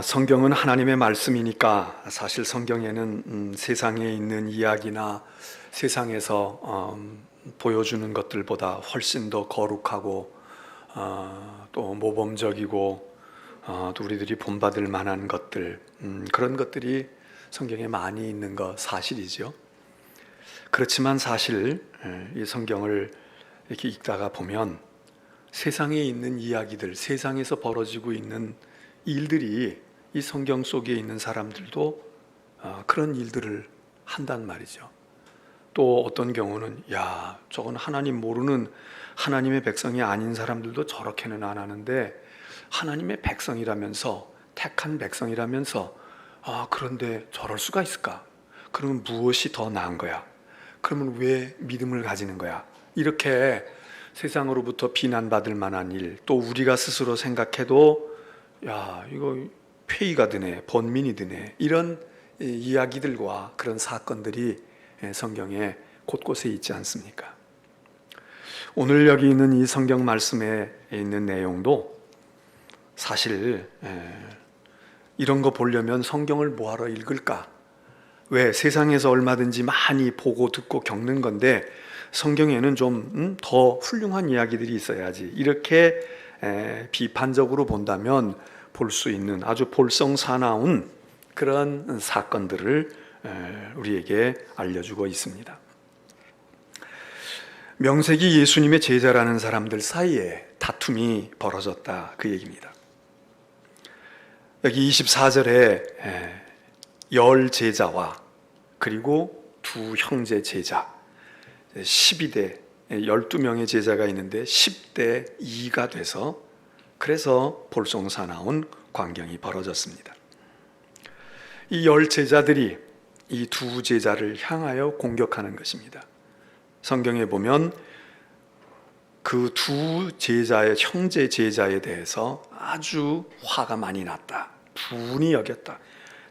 성경은 하나님의 말씀이니까 사실 성경에는 세상에 있는 이야기나 세상에서 보여주는 것들보다 훨씬 더 거룩하고 또 모범적이고 또 우리들이 본받을 만한 것들, 그런 것들이 성경에 많이 있는 거 사실이죠. 그렇지만 사실 이 성경을 이렇게 읽다가 보면 세상에 있는 이야기들, 세상에서 벌어지고 있는 일들이 이 성경 속에 있는 사람들도 그런 일들을 한단 말이죠. 또 어떤 경우는 저건 하나님 모르는 하나님의 백성이 아닌 사람들도 저렇게는 안 하는데 하나님의 백성이라면서, 택한 백성이라면서 그런데 저럴 수가 있을까? 그러면 무엇이 더 나은 거야? 그러면 왜 믿음을 가지는 거야? 이렇게 세상으로부터 비난받을 만한 일, 또 우리가 스스로 생각해도 이거 폐의가 드네, 번민이 드네, 이런 이야기들과 그런 사건들이 성경에 곳곳에 있지 않습니까? 오늘 여기 있는 이 성경 말씀에 있는 내용도 사실 이런 거 보려면 성경을 뭐하러 읽을까? 왜? 세상에서 얼마든지 많이 보고 듣고 겪는 건데 성경에는 좀 더 훌륭한 이야기들이 있어야지, 이렇게 비판적으로 본다면 볼 수 있는 아주 볼썽사나운 그런 사건들을 우리에게 알려주고 있습니다. 명색이 예수님의 제자라는 사람들 사이에 다툼이 벌어졌다, 그 얘기입니다. 여기 24절에 열 제자와 그리고 두 형제 제자 12대 12명의 제자가 있는데 10대 2가 돼서, 그래서 볼썽사나운 광경이 벌어졌습니다. 이 열 제자들이 이 두 제자를 향하여 공격하는 것입니다. 성경에 보면 그 두 제자의, 형제 제자에 대해서 아주 화가 많이 났다, 분이 여겼다,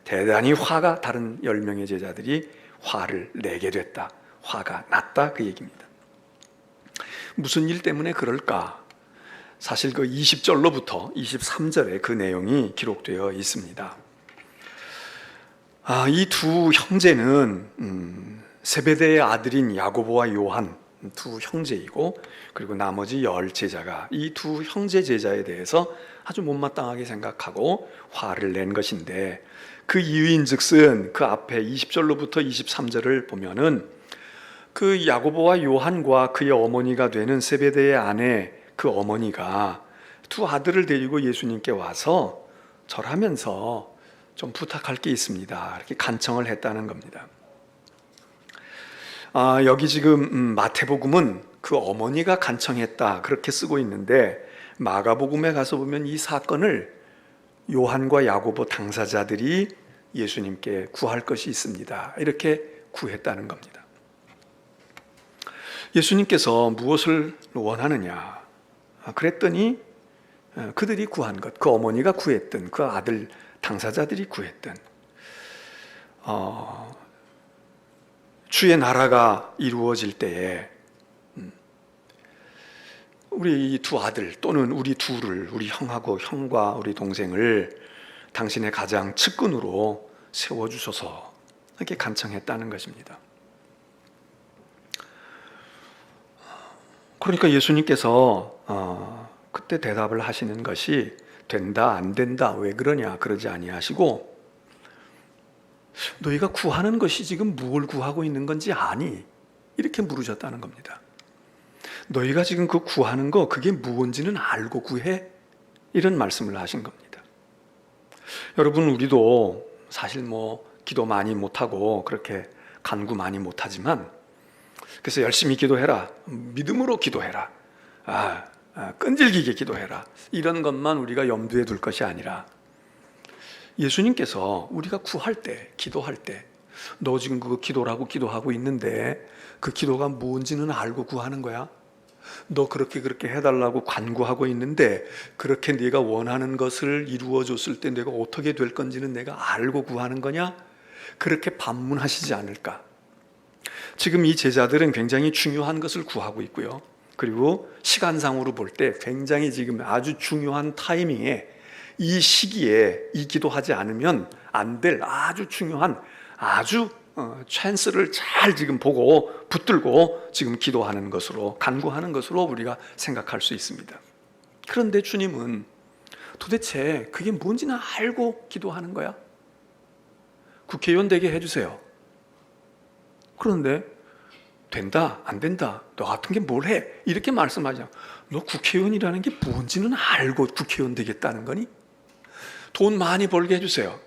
대단히 화가, 다른 10명의 제자들이 화를 내게 됐다, 화가 났다, 그 얘기입니다. 무슨 일 때문에 그럴까? 사실 그 20절로부터 23절에 그 내용이 기록되어 있습니다. 이 두 형제는 세베대의 아들인 야고보와 요한 두 형제이고, 그리고 나머지 10 제자가 이 두 형제 제자에 대해서 아주 못마땅하게 생각하고 화를 낸 것인데, 그 이유인즉슨 그 앞에 20절로부터 23절을 보면은 그 야고보와 요한과 그의 어머니가 되는 세베대의 아내, 그 어머니가 두 아들을 데리고 예수님께 와서 절하면서 좀 부탁할 게 있습니다, 이렇게 간청을 했다는 겁니다. 여기 지금 마태복음은 그 어머니가 간청했다, 그렇게 쓰고 있는데 마가복음에 가서 보면 이 사건을 요한과 야고보 당사자들이 예수님께 구할 것이 있습니다, 이렇게 구했다는 겁니다. 예수님께서 무엇을 원하느냐? 그랬더니 그들이 구한 것, 그 어머니가 구했던, 그 아들 당사자들이 구했던 주의 나라가 이루어질 때에 우리 두 아들, 또는 우리 둘을, 우리 형과 우리 동생을 당신의 가장 측근으로 세워주소서, 이렇게 간청했다는 것입니다. 그러니까 예수님께서 그때 대답을 하시는 것이 된다, 안 된다, 왜 그러냐, 그러지 아니하시고 너희가 구하는 것이 지금 무엇을 구하고 있는 건지 아니? 이렇게 물으셨다는 겁니다. 너희가 지금 그 구하는 거, 그게 무엇인지는 알고 구해? 이런 말씀을 하신 겁니다. 여러분, 우리도 사실 기도 많이 못하고 그렇게 간구 많이 못하지만, 그래서 열심히 기도해라, 믿음으로 기도해라, 끈질기게 기도해라, 이런 것만 우리가 염두에 둘 것이 아니라 예수님께서 우리가 구할 때, 기도할 때, 너 지금 그거 기도라고 기도하고 있는데 그 기도가 뭔지는 알고 구하는 거야? 너 그렇게 해달라고 간구하고 있는데 그렇게 네가 원하는 것을 이루어줬을 때 내가 어떻게 될 건지는 내가 알고 구하는 거냐? 그렇게 반문하시지 않을까? 지금 이 제자들은 굉장히 중요한 것을 구하고 있고요, 그리고 시간상으로 볼 때 굉장히 지금 아주 중요한 타이밍에 이 시기에 이 기도하지 않으면 안 될 아주 중요한 아주 찬스를 잘 지금 보고 붙들고 지금 기도하는 것으로, 간구하는 것으로 우리가 생각할 수 있습니다. 그런데 주님은 도대체 그게 뭔지는 알고 기도하는 거야? 국회의원 되게 해주세요. 그런데 된다 안 된다 너 같은 게 뭘 해? 이렇게 말씀하죠. 너 국회의원이라는 게 뭔지는 알고 국회의원 되겠다는 거니? 돈 많이 벌게 해주세요.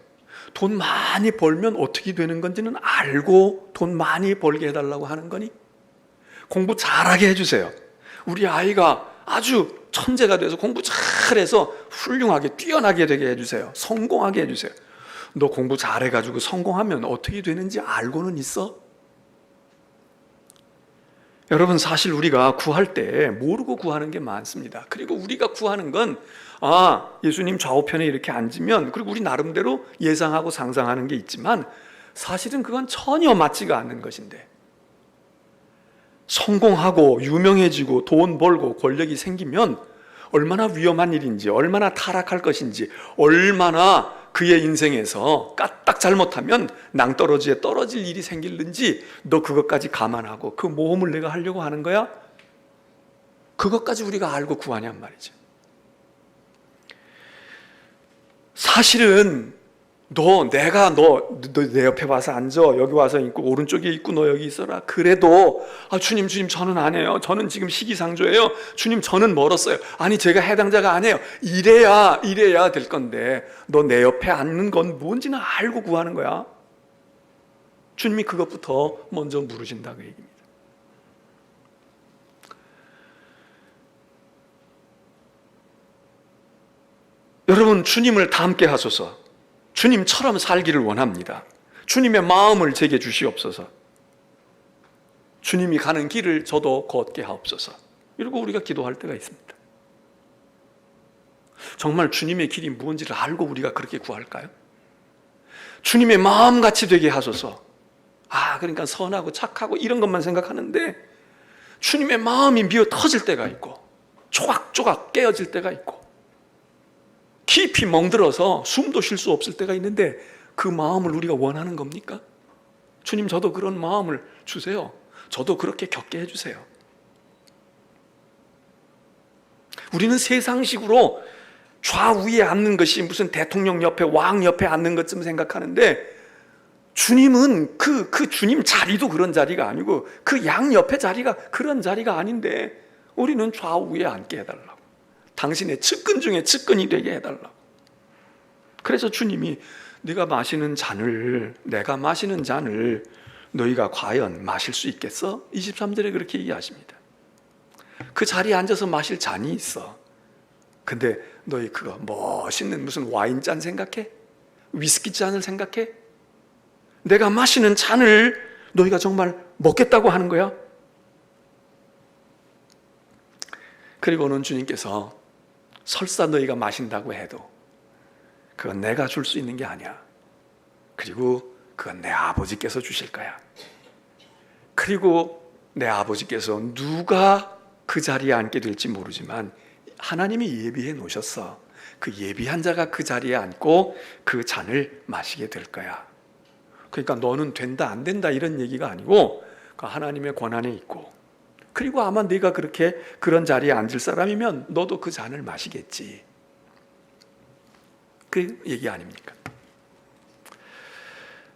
돈 많이 벌면 어떻게 되는 건지는 알고 돈 많이 벌게 해달라고 하는 거니? 공부 잘하게 해주세요. 우리 아이가 아주 천재가 돼서 공부 잘해서 훌륭하게 뛰어나게 되게 해주세요. 성공하게 해주세요. 너 공부 잘해가지고 성공하면 어떻게 되는지 알고는 있어? 여러분, 사실 우리가 구할 때 모르고 구하는 게 많습니다. 그리고 우리가 구하는 건 예수님 좌우편에 이렇게 앉으면, 그리고 우리 나름대로 예상하고 상상하는 게 있지만 사실은 그건 전혀 맞지가 않는 것인데, 성공하고 유명해지고 돈 벌고 권력이 생기면 얼마나 위험한 일인지, 얼마나 타락할 것인지, 얼마나 그의 인생에서 까딱 잘못하면 낭떠러지에 떨어질 일이 생기는지 너 그것까지 감안하고 그 모험을 내가 하려고 하는 거야? 그것까지 우리가 알고 구하냔 말이죠. 사실은 내가 너 내 옆에 와서 앉아, 여기 와서 있고 오른쪽에 있고 너 여기 있어라. 그래도 주님 저는 안 해요. 저는 지금 시기상조예요. 주님 저는 멀었어요. 아니 제가 해당자가 아니에요. 이래야 될 건데 너 내 옆에 앉는 건 뭔지는 알고 구하는 거야. 주님이 그것부터 먼저 물으신다고 얘기입니다. 여러분, 주님을 닮게 하소서. 주님처럼 살기를 원합니다. 주님의 마음을 제게 주시옵소서. 주님이 가는 길을 저도 걷게 하옵소서. 이러고 우리가 기도할 때가 있습니다. 정말 주님의 길이 무엇인지를 알고 우리가 그렇게 구할까요? 주님의 마음같이 되게 하소서. 그러니까 선하고 착하고 이런 것만 생각하는데 주님의 마음이 미어 터질 때가 있고 조각조각 깨어질 때가 있고 깊이 멍들어서 숨도 쉴 수 없을 때가 있는데 그 마음을 우리가 원하는 겁니까? 주님 저도 그런 마음을 주세요. 저도 그렇게 겪게 해주세요. 우리는 세상식으로 좌우에 앉는 것이 무슨 대통령 옆에 왕 옆에 앉는 것쯤 생각하는데 주님은 그 주님 자리도 그런 자리가 아니고 그 양 옆에 자리가 그런 자리가 아닌데 우리는 좌우에 앉게 해달라고. 당신의 측근 중에 측근이 되게 해달라고. 그래서 주님이 내가 마시는 잔을 너희가 과연 마실 수 있겠어? 23절에 그렇게 얘기하십니다. 그 자리에 앉아서 마실 잔이 있어. 근데 너희 그거 멋있는 무슨 와인잔 생각해? 위스키 잔을 생각해? 내가 마시는 잔을 너희가 정말 먹겠다고 하는 거야? 그리고는 주님께서 설사 너희가 마신다고 해도 그건 내가 줄 수 있는 게 아니야. 그리고 그건 내 아버지께서 주실 거야. 그리고 내 아버지께서 누가 그 자리에 앉게 될지 모르지만 하나님이 예비해 놓으셨어. 그 예비한 자가 그 자리에 앉고 그 잔을 마시게 될 거야. 그러니까 너는 된다 안 된다 이런 얘기가 아니고 하나님의 권한에 있고, 그리고 아마 네가 그런 자리에 앉을 사람이면 너도 그 잔을 마시겠지. 그 얘기 아닙니까?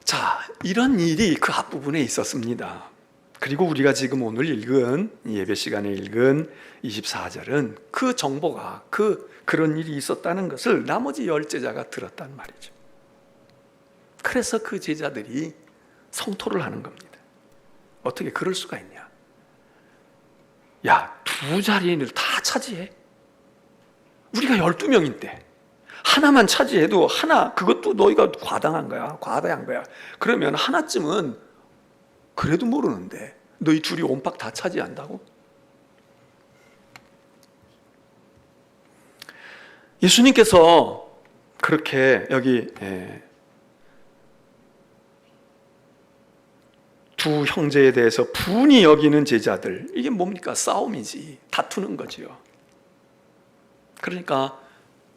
자, 이런 일이 그 앞부분에 있었습니다. 그리고 우리가 지금 오늘 읽은 예배 시간에 읽은 24절은 그 정보가 그런 일이 있었다는 것을 나머지 10제자가 들었단 말이죠. 그래서 그 제자들이 성토를 하는 겁니다. 어떻게 그럴 수가 있냐? 야, 2자리를 다 차지해? 우리가 12명인데 하나만 차지해도 그것도 너희가 과다한 거야. 그러면 하나쯤은 그래도 모르는데 너희 둘이 온팍 다 차지한다고? 예수님께서 그렇게 여기 두 형제에 대해서 분이 여기는 제자들, 이게 뭡니까? 싸움이지. 다투는 거지요. 그러니까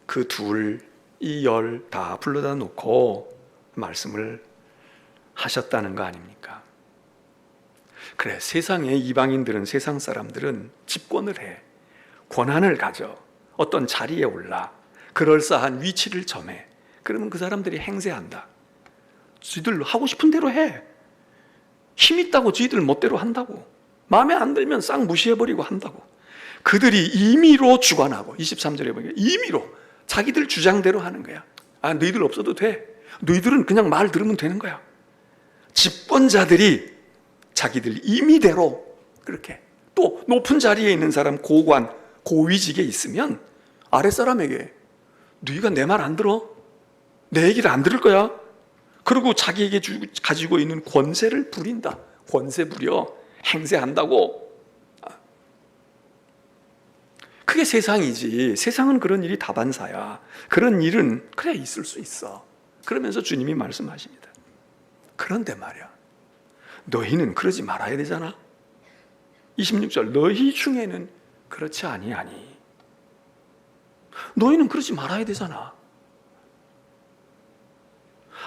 그 둘 이 열 다 불러다 놓고 말씀을 하셨다는 거 아닙니까? 그래, 세상의 이방인들은, 세상 사람들은 집권을 해, 권한을 가져, 어떤 자리에 올라, 그럴싸한 위치를 점해. 그러면 그 사람들이 행세한다. 지들 하고 싶은 대로 해. 힘 있다고 지들 멋대로 한다고. 마음에 안 들면 싹 무시해버리고 한다고. 그들이 임의로 주관하고, 23절에 보니까 임의로 자기들 주장대로 하는 거야. 아, 너희들 없어도 돼. 너희들은 그냥 말 들으면 되는 거야. 집권자들이 자기들 임의대로 그렇게, 또 높은 자리에 있는 사람, 고관, 고위직에 있으면 아랫사람에게 너희가 내 말 안 들어? 내 얘기를 안 들을 거야? 그리고 자기에게 가지고 있는 권세를 부린다. 권세 부려 행세한다고. 그게 세상이지. 세상은 그런 일이 다반사야. 그런 일은 그래 있을 수 있어. 그러면서 주님이 말씀하십니다. 그런데 말이야, 너희는 그러지 말아야 되잖아. 26절, 너희 중에는 그렇지 아니하니. 너희는 그러지 말아야 되잖아.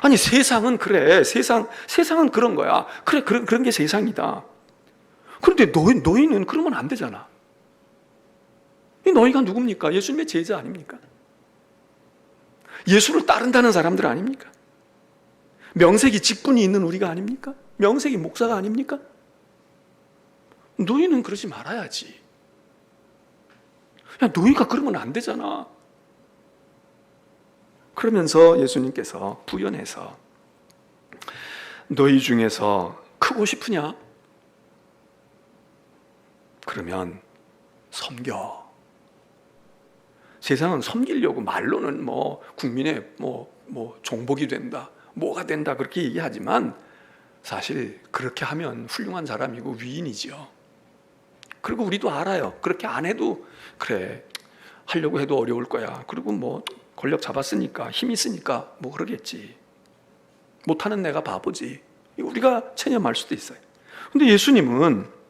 아니, 세상은 그래. 세상은 그런 거야. 그래, 그런 게 세상이다. 그런데 너희는 그러면 안 되잖아. 이 너희가 누굽니까? 예수님의 제자 아닙니까? 예수를 따른다는 사람들 아닙니까? 명색이 직분이 있는 우리가 아닙니까? 명색이 목사가 아닙니까? 너희는 그러지 말아야지. 야, 너희가 그러면 안 되잖아. 그러면서 예수님께서 부연해서, 너희 중에서 크고 싶으냐? 그러면 섬겨. 세상은 섬기려고 말로는 국민의 종복이 된다, 뭐가 된다 그렇게 얘기하지만 사실 그렇게 하면 훌륭한 사람이고 위인이지요. 그리고 우리도 알아요. 그렇게 안 해도 그래, 하려고 해도 어려울 거야. 그리고 권력 잡았으니까, 힘 있으니까 그러겠지. 못하는 내가 바보지. 우리가 체념할 수도 있어요. 근데 예수님은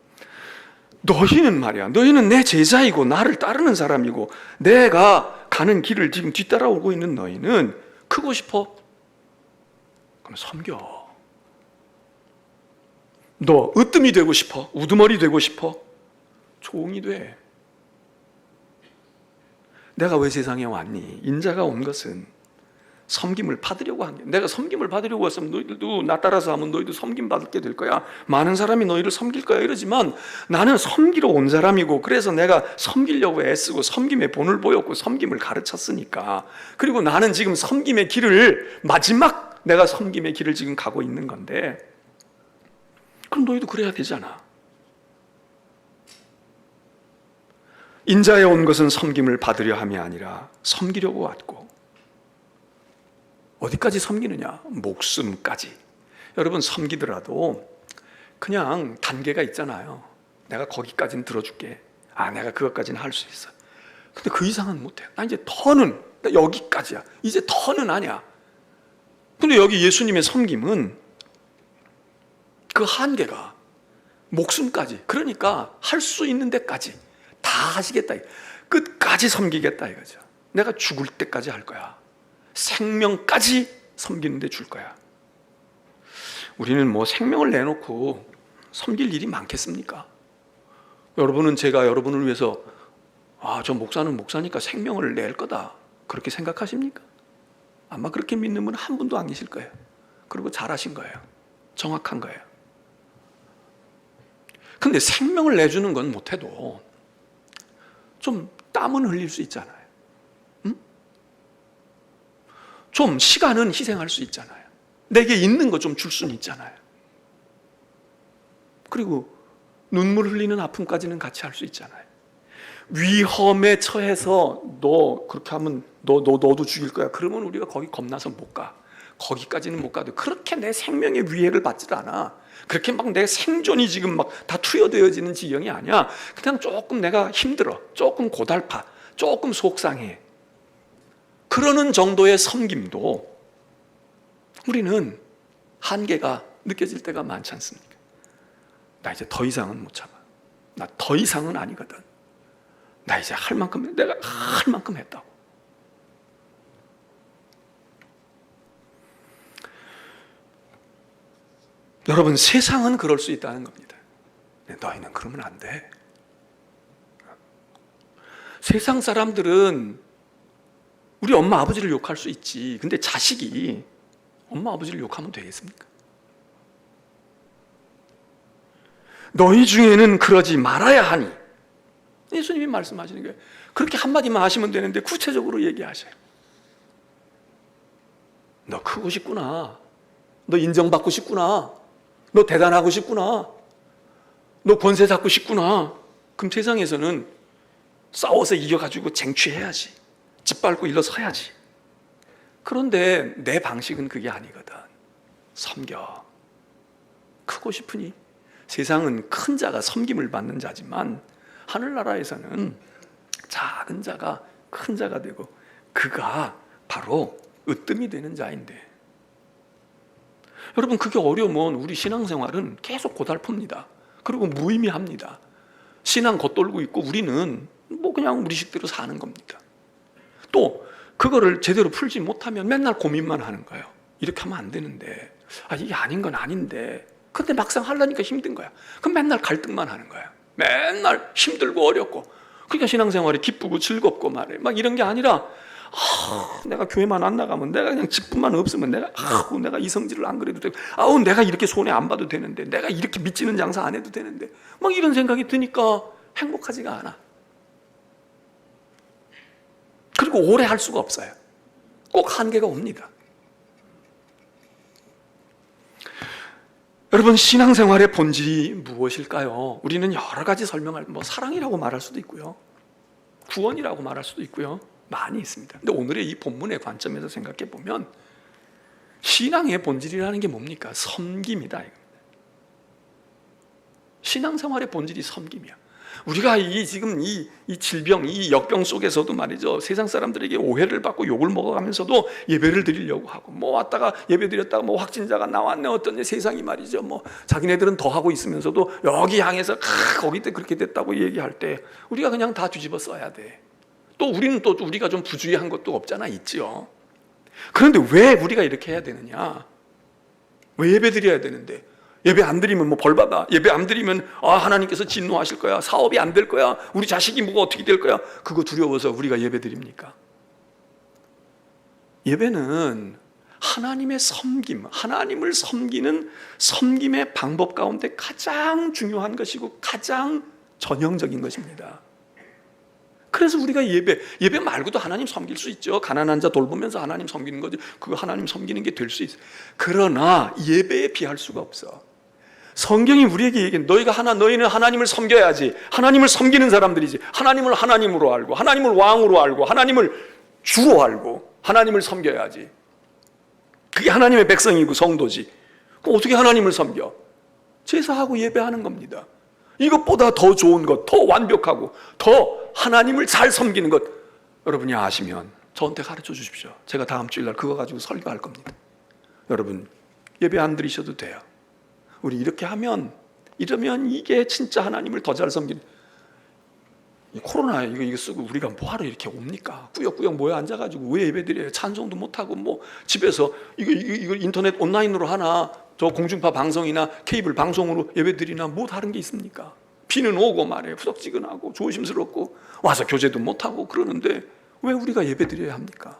너희는 말이야, 너희는 내 제자이고 나를 따르는 사람이고 내가 가는 길을 지금 뒤따라오고 있는 너희는 크고 싶어? 그럼 섬겨. 너 으뜸이 되고 싶어? 우두머리 되고 싶어? 종이 돼. 내가 왜 세상에 왔니? 인자가 온 것은 섬김을 받으려고 한 게. 내가 섬김을 받으려고 했으면 너희들도 나 따라서 하면 너희도 섬김 받게 될 거야. 많은 사람이 너희를 섬길 거야. 이러지만 나는 섬기러 온 사람이고, 그래서 내가 섬기려고 애쓰고 섬김의 본을 보였고 섬김을 가르쳤으니까. 그리고 나는 지금 섬김의 길을, 마지막 내가 섬김의 길을 지금 가고 있는 건데, 그럼 너희도 그래야 되잖아. 인자에 온 것은 섬김을 받으려 함이 아니라 섬기려고 왔고. 어디까지 섬기느냐? 목숨까지. 여러분, 섬기더라도 그냥 단계가 있잖아요. 내가 거기까지는 들어줄게. 내가 그것까지는 할 수 있어. 근데 그 이상은 못해. 나 이제 더는, 나 여기까지야. 이제 더는 아니야. 근데 여기 예수님의 섬김은 그 한계가 목숨까지. 그러니까 할 수 있는 데까지 다 하시겠다. 끝까지 섬기겠다 이거죠. 내가 죽을 때까지 할 거야. 생명까지 섬기는데 줄 거야. 우리는 생명을 내놓고 섬길 일이 많겠습니까? 여러분은, 제가 여러분을 위해서 저 목사는 목사니까 생명을 낼 거다 그렇게 생각하십니까? 아마 그렇게 믿는 분은 한 분도 안 계실 거예요. 그리고 잘하신 거예요. 정확한 거예요. 근데 생명을 내주는 건 못해도 좀 땀은 흘릴 수 있잖아요. 좀 시간은 희생할 수 있잖아요. 내게 있는 거 좀 줄 수는 있잖아요. 그리고 눈물 흘리는 아픔까지는 같이 할 수 있잖아요. 위험에 처해서 너 그렇게 하면 너도 죽일 거야. 그러면 우리가 거기 겁나서 못 가. 거기까지는 못 가도 그렇게 내 생명의 위해를 받질 않아. 그렇게 막 내 생존이 지금 막 다 투여되어지는 지경이 아니야. 그냥 조금 내가 힘들어, 조금 고달파, 조금 속상해. 그러는 정도의 섬김도 우리는 한계가 느껴질 때가 많지 않습니까? 나 이제 더 이상은 못 참아. 나 더 이상은 아니거든. 나 이제 할 만큼, 내가 할 만큼 했다고. 여러분, 세상은 그럴 수 있다는 겁니다. 너희는 그러면 안 돼. 세상 사람들은 우리 엄마 아버지를 욕할 수 있지. 근데 자식이 엄마 아버지를 욕하면 되겠습니까? 너희 중에는 그러지 말아야 하니. 예수님이 말씀하시는 거예요. 그렇게 한마디만 하시면 되는데 구체적으로 얘기하셔요. 너 크고 싶구나. 너 인정받고 싶구나. 너 대단하고 싶구나. 너 권세 잡고 싶구나. 그럼 세상에서는 싸워서 이겨가지고 쟁취해야지. 짓밟고 일러서야지. 그런데 내 방식은 그게 아니거든. 섬겨. 크고 싶으니? 세상은 큰 자가 섬김을 받는 자지만 하늘나라에서는 작은 자가 큰 자가 되고 그가 바로 으뜸이 되는 자인데, 여러분, 그게 어려우면 우리 신앙생활은 계속 고달픕니다. 그리고 무의미합니다. 신앙 겉돌고 있고 우리는 뭐 그냥 우리 식대로 사는 겁니다. 또 그거를 제대로 풀지 못하면 맨날 고민만 하는 거예요. 이렇게 하면 안 되는데, 이게 아닌 건 아닌데, 근데 막상 하려니까 힘든 거야. 그럼 맨날 갈등만 하는 거야. 맨날 힘들고 어렵고. 그러니까 신앙생활이 기쁘고 즐겁고 말이에요. 막 이런 게 아니라 내가 교회만 안 나가면, 내가 그냥 직분만 없으면, 내가 이 성질을 안 그래도 되고, 내가 이렇게 손해 안 봐도 되는데, 내가 이렇게 미치는 장사 안 해도 되는데, 막 이런 생각이 드니까 행복하지가 않아. 그리고 오래 할 수가 없어요. 꼭 한계가 옵니다. 여러분, 신앙생활의 본질이 무엇일까요? 우리는 여러 가지 설명할, 사랑이라고 말할 수도 있고요, 구원이라고 말할 수도 있고요, 많이 있습니다. 근데 오늘의 이 본문의 관점에서 생각해 보면 신앙의 본질이라는 게 뭡니까? 섬김이다, 이겁니다. 신앙생활의 본질이 섬김이야. 우리가 지금 이 질병, 이 역병 속에서도 말이죠, 세상 사람들에게 오해를 받고 욕을 먹어가면서도 예배를 드리려고 하고, 왔다가 예배 드렸다가 확진자가 나왔네, 어떤 세상이 말이죠, 자기네들은 더 하고 있으면서도 여기 향해서 거기 때 그렇게 됐다고 얘기할 때 우리가 그냥 다 뒤집어 써야 돼. 또 우리는 또 우리가 좀 부주의한 것도 없잖아, 있지요. 그런데 왜 우리가 이렇게 해야 되느냐? 왜 예배 드려야 되는데? 예배 안 드리면 벌 받아. 예배 안 드리면 하나님께서 진노하실 거야. 사업이 안 될 거야. 우리 자식이 뭐가 어떻게 될 거야. 그거 두려워서 우리가 예배 드립니까? 예배는 하나님의 섬김, 하나님을 섬기는 섬김의 방법 가운데 가장 중요한 것이고 가장 전형적인 것입니다. 그래서 우리가 예배 말고도 하나님 섬길 수 있죠. 가난한 자 돌보면서 하나님 섬기는 거지. 그거 하나님 섬기는 게 될 수 있어. 그러나 예배에 비할 수가 없어. 성경이 우리에게 얘기해, 너희는 하나님을 섬겨야지. 하나님을 섬기는 사람들이지. 하나님을 하나님으로 알고, 하나님을 왕으로 알고, 하나님을 주로 알고, 하나님을 섬겨야지. 그게 하나님의 백성이고 성도지. 그럼 어떻게 하나님을 섬겨? 제사하고 예배하는 겁니다. 이것보다 더 좋은 것, 더 완벽하고 더 하나님을 잘 섬기는 것 여러분이 아시면 저한테 가르쳐 주십시오. 제가 다음 주일날 그거 가지고 설교할 겁니다. 여러분, 예배 안 드리셔도 돼요. 우리 이렇게 이러면 이게 진짜 하나님을 더 잘 섬기는. 이 코로나 이거 쓰고 우리가 뭐하러 이렇게 옵니까? 꾸역꾸역 모여 앉아가지고 왜 예배 드려요? 찬송도 못하고 집에서 이거 인터넷 온라인으로 하나, 저 공중파 방송이나 케이블 방송으로 예배 드리나 뭐 다른 게 있습니까? 비는 오고 말이에요. 후덥지근하고 조심스럽고 와서 교제도 못하고 그러는데 왜 우리가 예배 드려야 합니까?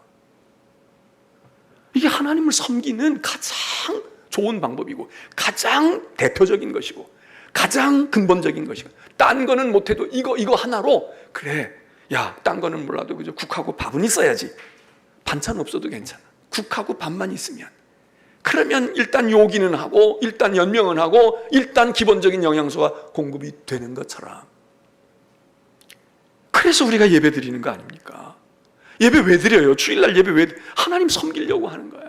이게 하나님을 섬기는 가장 좋은 방법이고 가장 대표적인 것이고 가장 근본적인 것이고, 딴 거는 못해도 이거 하나로 그래, 야, 딴 거는 몰라도 그저 국하고 밥은 있어야지. 반찬 없어도 괜찮아. 국하고 밥만 있으면, 그러면 일단 요기는 하고 일단 연명은 하고 일단 기본적인 영양소가 공급이 되는 것처럼. 그래서 우리가 예배 드리는 거 아닙니까? 예배 왜 드려요? 주일날 예배 왜? 하나님 섬기려고 하는 거야.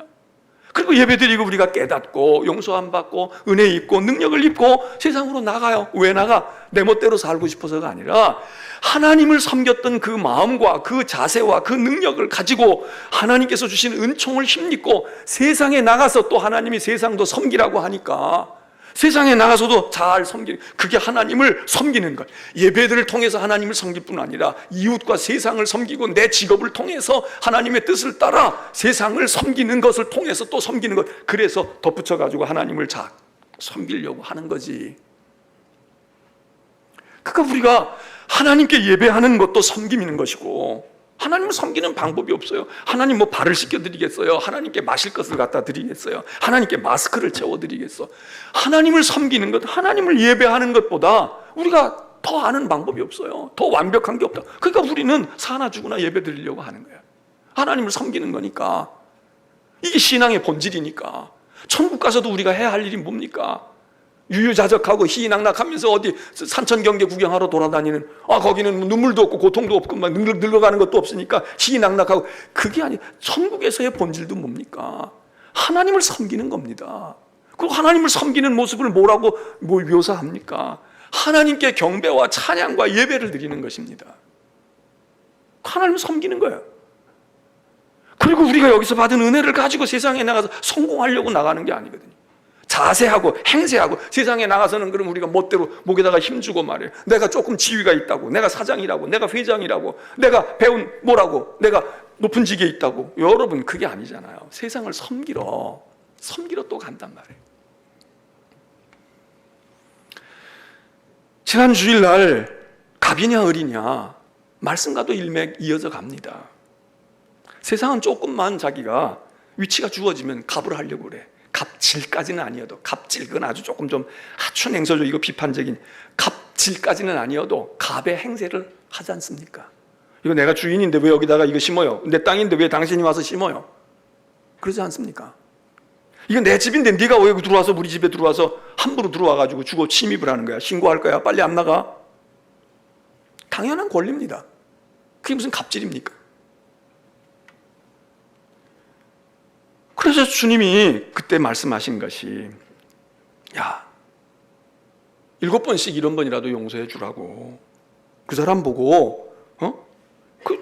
그리고 예배 드리고 우리가 깨닫고 용서함 받고 은혜 입고 능력을 입고 세상으로 나가요. 왜 나가? 내 멋대로 살고 싶어서가 아니라 하나님을 섬겼던 그 마음과 그 자세와 그 능력을 가지고 하나님께서 주신 은총을 힘입고 세상에 나가서 또 하나님이 세상도 섬기라고 하니까 세상에 나가서도 잘 섬기는, 그게 하나님을 섬기는 것. 예배들을 통해서 하나님을 섬길 뿐 아니라 이웃과 세상을 섬기고 내 직업을 통해서 하나님의 뜻을 따라 세상을 섬기는 것을 통해서 또 섬기는 것. 그래서 덧붙여가지고 하나님을 섬기려고 하는 거지. 그러니까 우리가 하나님께 예배하는 것도 섬기는 것이고, 하나님을 섬기는 방법이 없어요. 하나님 뭐 발을 씻겨드리겠어요? 하나님께 마실 것을 갖다 드리겠어요? 하나님께 마스크를 채워드리겠어? 하나님을 섬기는 것, 하나님을 예배하는 것보다 우리가 더 아는 방법이 없어요. 더 완벽한 게 없다. 그러니까 우리는 사나 죽으나 예배 드리려고 하는 거야. 하나님을 섬기는 거니까. 이게 신앙의 본질이니까. 천국 가서도 우리가 해야 할 일이 뭡니까? 유유자적하고 희희낙낙하면서 어디 산천경계 구경하러 돌아다니는, 거기는 눈물도 없고 고통도 없고 막 늙어가는 것도 없으니까 희희낙낙하고, 그게 아니. 천국에서의 본질도 뭡니까? 하나님을 섬기는 겁니다. 그 하나님을 섬기는 모습을 뭐라고 묘사합니까? 하나님께 경배와 찬양과 예배를 드리는 것입니다. 하나님을 섬기는 거예요. 그리고 우리가 여기서 받은 은혜를 가지고 세상에 나가서 성공하려고 나가는 게 아니거든요. 자세하고 행세하고, 세상에 나가서는 그럼 우리가 멋대로 목에다가 힘주고 말이에요. 내가 조금 지위가 있다고, 내가 사장이라고, 내가 회장이라고, 내가 배운 뭐라고, 내가 높은 직에 있다고. 여러분, 그게 아니잖아요. 세상을 섬기러 또 간단 말이에요. 지난 주일날 갑이냐 을이냐 말씀과도 일맥 이어져 갑니다. 세상은 조금만 자기가 위치가 주어지면 갑을 하려고 그래. 갑질까지는 아니어도, 갑질 그건 아주 조금 좀 하춘행설적, 이거 비판적인, 갑질까지는 아니어도 갑의 행세를 하지 않습니까? 이거 내가 주인인데 왜 여기다가 이거 심어요? 내 땅인데 왜 당신이 와서 심어요? 그러지 않습니까? 이거 내 집인데 네가 왜 들어와서 우리 집에 들어와서 함부로 들어와가지고 주거 침입을 하는 거야? 신고할 거야? 빨리 안 나가? 당연한 권리입니다. 그게 무슨 갑질입니까? 그래서 주님이 그때 말씀하신 것이, 야, 7번씩 이런 번이라도 용서해 주라고. 그 사람 보고,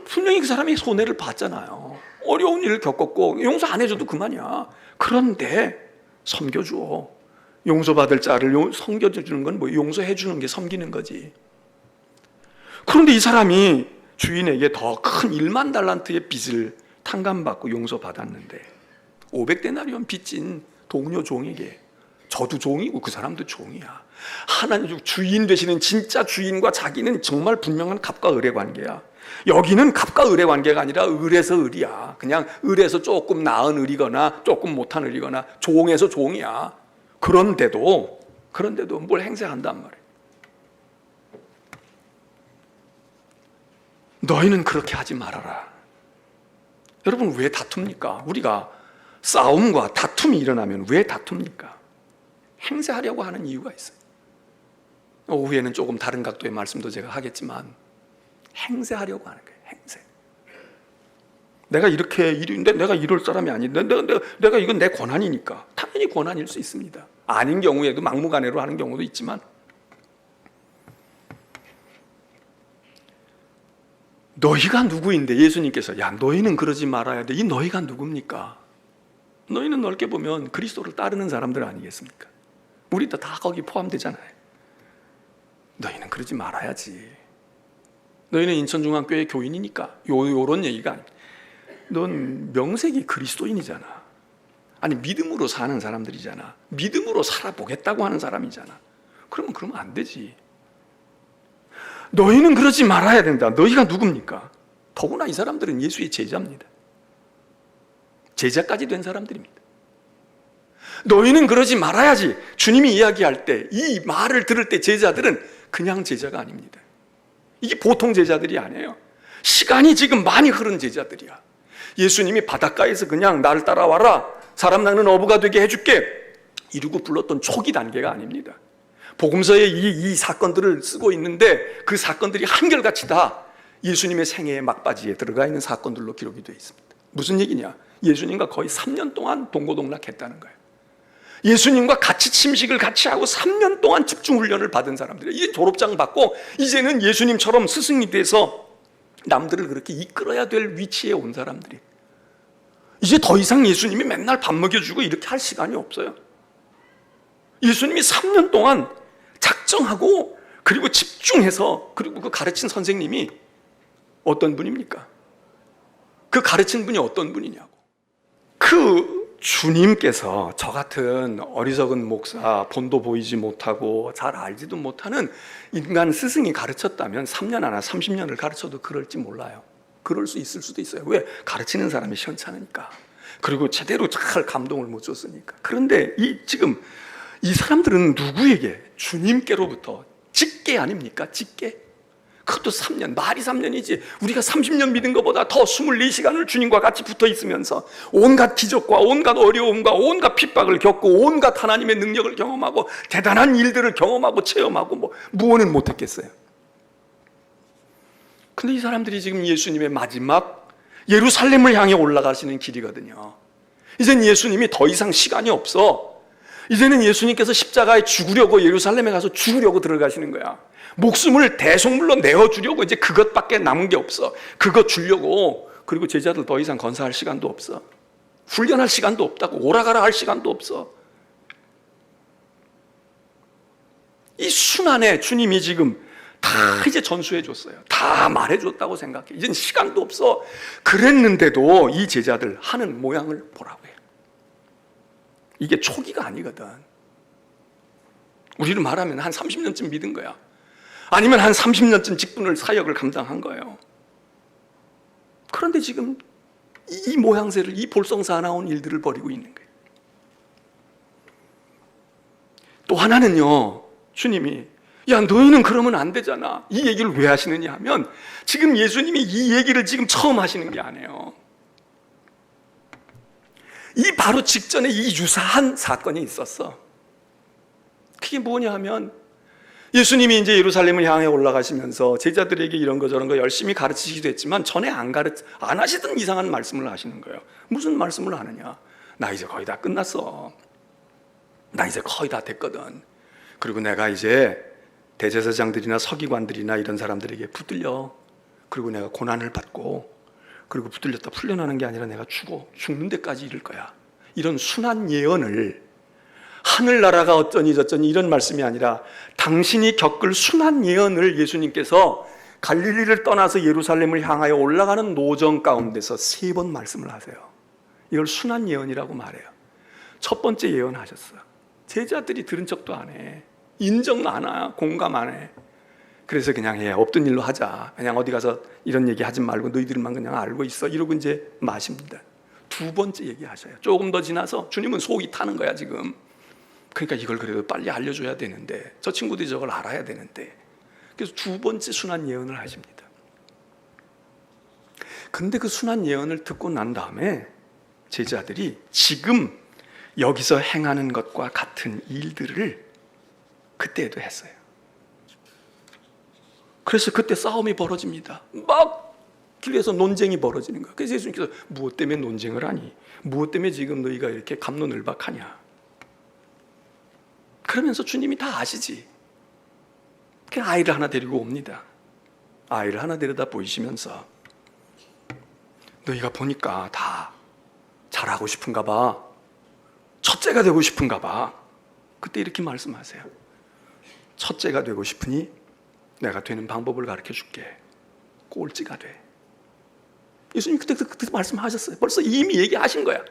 분명히 그 사람이 손해를 봤잖아요. 어려운 일을 겪었고 용서 안 해줘도 그만이야. 그런데 섬겨줘. 용서받을 자를 섬겨주는 건 뭐, 용서해 주는 게 섬기는 거지. 그런데 이 사람이 주인에게 더 큰 1만 달란트의 빚을 탕감받고 용서받았는데, 500데나리온 빚진 동료 종에게, 저도 종이고 그 사람도 종이야. 하나님 주인 되시는 진짜 주인과 자기는 정말 분명한 갑과 을의 관계야. 여기는 갑과 을의 관계가 아니라 을에서 을이야. 그냥 을에서 조금 나은 을이거나 조금 못한 을이거나 종에서 종이야. 그런데도 뭘 행세한단 말이야. 너희는 그렇게 하지 말아라. 여러분, 왜 다툽니까? 우리가 싸움과 다툼이 일어나면 왜 다툽니까? 행세하려고 하는 이유가 있어요. 오후에는 조금 다른 각도의 말씀도 제가 하겠지만, 행세하려고 하는 거예요. 행세. 내가 이렇게 일인데 내가 이럴 사람이 아닌데, 내가 이건 내 권한이니까. 당연히 권한일 수 있습니다. 아닌 경우에도 막무가내로 하는 경우도 있지만, 너희가 누구인데 예수님께서, 야, 너희는 그러지 말아야 돼. 이 너희가 누굽니까? 너희는 넓게 보면 그리스도를 따르는 사람들 아니겠습니까? 우리도 다 거기 포함되잖아요. 너희는 그러지 말아야지. 너희는 인천중앙교회 교인이니까. 요런 얘기가 아니야. 넌 명색이 그리스도인이잖아. 아니, 믿음으로 사는 사람들이잖아. 믿음으로 살아보겠다고 하는 사람이잖아. 그러면 안 되지. 너희는 그러지 말아야 된다. 너희가 누굽니까? 더구나 이 사람들은 예수의 제자입니다. 제자까지 된 사람들입니다. 너희는 그러지 말아야지. 주님이 이야기할 때, 이 말을 들을 때 제자들은 그냥 제자가 아닙니다. 이게 보통 제자들이 아니에요. 시간이 지금 많이 흐른 제자들이야. 예수님이 바닷가에서 그냥 나를 따라와라, 사람 낚는 어부가 되게 해줄게 이러고 불렀던 초기 단계가 아닙니다. 복음서에 이 사건들을 쓰고 있는데, 그 사건들이 한결같이 다 예수님의 생애의 막바지에 들어가 있는 사건들로 기록이 되어 있습니다. 무슨 얘기냐? 예수님과 거의 3년 동안 동고동락했다는 거예요. 예수님과 같이 침식을 같이 하고 3년 동안 집중훈련을 받은 사람들이에요. 이제 졸업장 받고 이제는 예수님처럼 스승이 돼서 남들을 그렇게 이끌어야 될 위치에 온 사람들이, 이제 더 이상 예수님이 맨날 밥 먹여주고 이렇게 할 시간이 없어요. 예수님이 3년 동안 작정하고 그리고 집중해서, 그리고 그 가르친 선생님이 어떤 분입니까? 그 가르친 분이 어떤 분이냐고. 그 주님께서 저 같은 어리석은 목사, 본도 보이지 못하고 잘 알지도 못하는 인간 스승이 가르쳤다면 3년 하나 30년을 가르쳐도 그럴지 몰라요. 그럴 수 있을 수도 있어요. 왜? 가르치는 사람이 시원찮으니까. 그리고 제대로 잘 감동을 못 줬으니까. 그런데 지금 이 사람들은 누구에게? 주님께로부터 직계 아닙니까? 직계? 그것도 3년, 말이 3년이지. 우리가 30년 믿은 것보다 더 24시간을 주님과 같이 붙어 있으면서 온갖 기적과 온갖 어려움과 온갖 핍박을 겪고 온갖 하나님의 능력을 경험하고 대단한 일들을 경험하고 체험하고 무언은 못했겠어요. 근데 이 사람들이 지금 예수님의 마지막 예루살렘을 향해 올라가시는 길이거든요. 이젠 예수님이 더 이상 시간이 없어. 이제는 예수님께서 십자가에 죽으려고, 예루살렘에 가서 죽으려고 들어가시는 거야. 목숨을 대속물로 내어주려고. 이제 그것밖에 남은 게 없어. 그거 주려고. 그리고 제자들 더 이상 건사할 시간도 없어. 훈련할 시간도 없다고. 오라가라 할 시간도 없어. 이 순환에 주님이 지금 다 이제 전수해 줬어요. 다 말해 줬다고 생각해. 이젠 시간도 없어. 그랬는데도 이 제자들 하는 모양을 보라고 해요. 이게 초기가 아니거든. 우리를 말하면 한 30년쯤 믿은 거야. 아니면 한 30년쯤 직분을, 사역을 감당한 거예요. 그런데 지금 이 모양새를, 이 볼썽사나운 일들을 벌이고 있는 거예요. 또 하나는요, 주님이 야, 너희는 그러면 안 되잖아. 이 얘기를 왜 하시느냐 하면, 지금 예수님이 이 얘기를 지금 처음 하시는 게 아니에요. 이 바로 직전에 이 유사한 사건이 있었어. 그게 뭐냐 하면, 예수님이 이제 예루살렘을 향해 올라가시면서 제자들에게 이런 거 저런 거 열심히 가르치시기도 했지만 전에 안 하시던 이상한 말씀을 하시는 거예요. 무슨 말씀을 하느냐? 나 이제 거의 다 끝났어. 나 이제 거의 다 됐거든. 그리고 내가 이제 대제사장들이나 서기관들이나 이런 사람들에게 붙들려. 그리고 내가 고난을 받고, 그리고 붙들렸다 풀려나는 게 아니라 내가 죽는 데까지 이를 거야. 이런 순한 예언을, 하늘나라가 어쩌니 저쩌니 이런 말씀이 아니라 당신이 겪을 순한 예언을 예수님께서 갈릴리를 떠나서 예루살렘을 향하여 올라가는 노정 가운데서 3번 말씀을 하세요. 이걸 순한 예언이라고 말해요. 첫 번째 예언하셨어요. 제자들이 들은 척도 안 해. 인정 안 해. 공감 안 해. 그래서 그냥 없던 일로 하자. 그냥 어디 가서 이런 얘기 하지 말고 너희들만 그냥 알고 있어. 이러고 이제 마십니다. 두 번째 얘기하셔요. 조금 더 지나서 주님은 속이 타는 거야 지금. 그러니까 이걸 그래도 빨리 알려줘야 되는데, 저 친구들이 저걸 알아야 되는데, 그래서 두 번째 순한 예언을 하십니다. 근데 그 순한 예언을 듣고 난 다음에 제자들이 지금 여기서 행하는 것과 같은 일들을 그때에도 했어요. 그래서 그때 싸움이 벌어집니다. 막 길에서 논쟁이 벌어지는 거예요. 그래서 예수님께서 무엇 때문에 논쟁을 하니? 무엇 때문에 지금 너희가 이렇게 갑론을박하냐? 그러면서 주님이 다 아시지. 그 아이를 하나 데리고 옵니다. 아이를 하나 데려다 보이시면서 너희가 보니까 다 잘하고 싶은가 봐. 첫째가 되고 싶은가 봐. 그때 이렇게 말씀하세요. 첫째가 되고 싶으니 내가 되는 방법을 가르쳐 줄게. 꼴찌가 돼. 예수님 그때 말씀하셨어요. 벌써 이미 얘기하신 거야.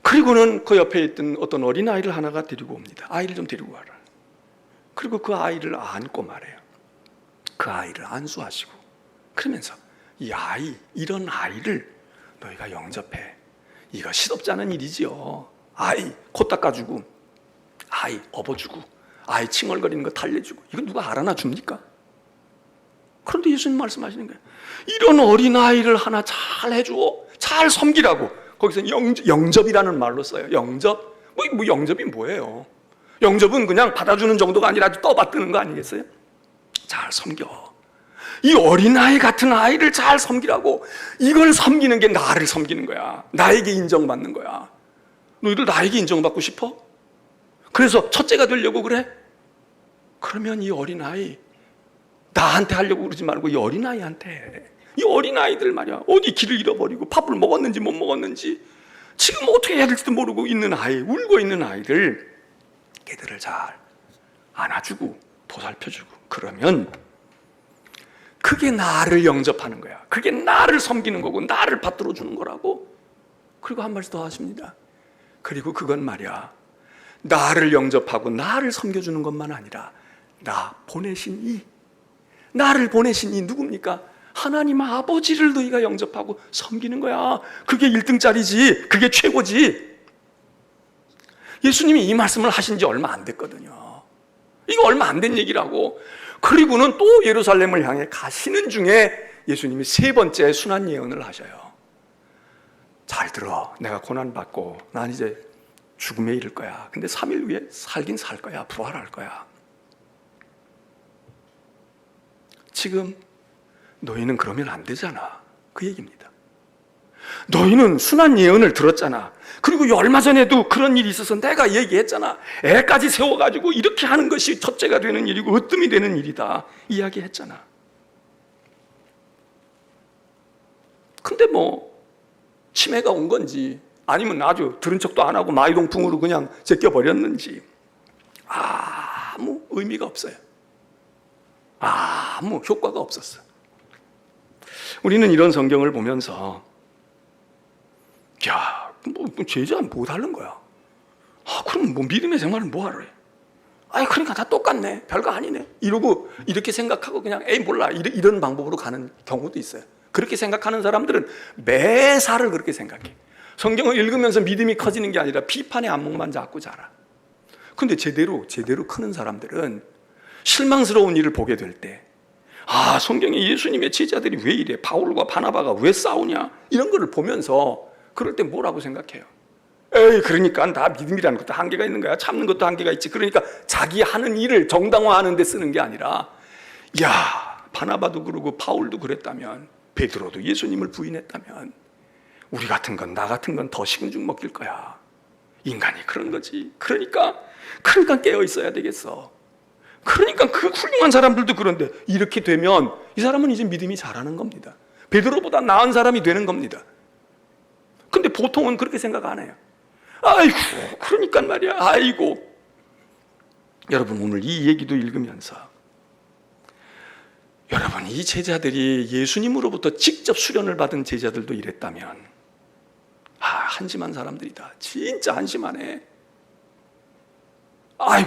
그리고는 그 옆에 있던 어떤 어린아이를 하나가 데리고 옵니다. 아이를 좀 데리고 와라. 그리고 그 아이를 안고 말해요. 그 아이를 안수하시고, 그러면서 이런 아이를 너희가 영접해. 이거 시덥지 않은 일이지요. 아이 코 닦아주고, 아이 업어주고, 아이 칭얼거리는 거 달래주고, 이거 누가 알아나 줍니까? 그런데 예수님 말씀하시는 거예요. 이런 어린아이를 하나 잘 해줘. 잘 섬기라고. 거기서 영접이라는 말로 써요. 영접? 뭐 영접이 뭐예요? 영접은 그냥 받아주는 정도가 아니라 떠받드는 거 아니겠어요? 잘 섬겨. 이 어린아이 같은 아이를 잘 섬기라고. 이걸 섬기는 게 나를 섬기는 거야. 나에게 인정받는 거야. 너희들 나에게 인정받고 싶어? 그래서 첫째가 되려고 그래? 그러면 이 어린아이 나한테 하려고 그러지 말고 이 어린아이한테 해. 이 어린아이들 말이야, 어디 길을 잃어버리고 밥을 먹었는지 못 먹었는지 지금 어떻게 해야 될지도 모르고 있는 아이, 울고 있는 아이들, 걔들을 잘 안아주고 보살펴주고, 그러면 그게 나를 영접하는 거야. 그게 나를 섬기는 거고 나를 받들어 주는 거라고. 그리고 한 말씀 더 하십니다. 그리고 그건 말이야, 나를 영접하고 나를 섬겨주는 것만 아니라 나를 보내신 이 누굽니까? 하나님 아버지를 너희가 영접하고 섬기는 거야. 그게 1등짜리지. 그게 최고지. 예수님이 이 말씀을 하신 지 얼마 안 됐거든요. 이거 얼마 안 된 얘기라고. 그리고는 또 예루살렘을 향해 가시는 중에 예수님이 세 번째 순환 예언을 하셔요. 잘 들어. 내가 고난받고 난 이제 죽음에 이를 거야. 근데 3일 후에 살긴 살 거야. 부활할 거야. 지금 너희는 그러면 안 되잖아. 그 얘기입니다. 너희는 순환 예언을 들었잖아. 그리고 얼마 전에도 그런 일이 있어서 내가 얘기했잖아. 애까지 세워가지고 이렇게 하는 것이 첫째가 되는 일이고 으뜸이 되는 일이다 이야기했잖아. 근데 뭐 치매가 온 건지 아니면 아주 들은 척도 안 하고 마이동풍으로 그냥 제껴버렸는지 아무 의미가 없어요. 아무 효과가 없었어요. 우리는 이런 성경을 보면서 야, 뭐 제자는 뭐 다른 거야? 그럼 뭐 믿음의 생활은 뭐 하래? 그러니까 다 똑같네. 별거 아니네. 이러고 이렇게 생각하고 그냥 몰라. 이런 방법으로 가는 경우도 있어요. 그렇게 생각하는 사람들은 매사를 그렇게 생각해. 성경을 읽으면서 믿음이 커지는 게 아니라 비판의 안목만 자꾸 자라. 근데 제대로 크는 사람들은 실망스러운 일을 보게 될 때 성경에 예수님의 제자들이 왜 이래? 바울과 바나바가 왜 싸우냐? 이런 거를 보면서 그럴 때 뭐라고 생각해요? 그러니까 다 믿음이라는 것도 한계가 있는 거야. 참는 것도 한계가 있지. 그러니까 자기 하는 일을 정당화하는 데 쓰는 게 아니라 바나바도 그러고 바울도 그랬다면, 베드로도 예수님을 부인했다면 우리 같은 건, 나 같은 건 더 식은 죽 먹일 거야. 인간이 그런 거지. 그러니까 깨어 있어야 되겠어. 그러니까 그 훌륭한 사람들도 그런데 이렇게 되면 이 사람은 이제 믿음이 자라는 겁니다. 베드로보다 나은 사람이 되는 겁니다. 근데 보통은 그렇게 생각 안 해요. 그러니까 말이야. 여러분, 오늘 이 얘기도 읽으면서 여러분, 이 제자들이 예수님으로부터 직접 수련을 받은 제자들도 이랬다면 한심한 사람들이다. 진짜 한심하네.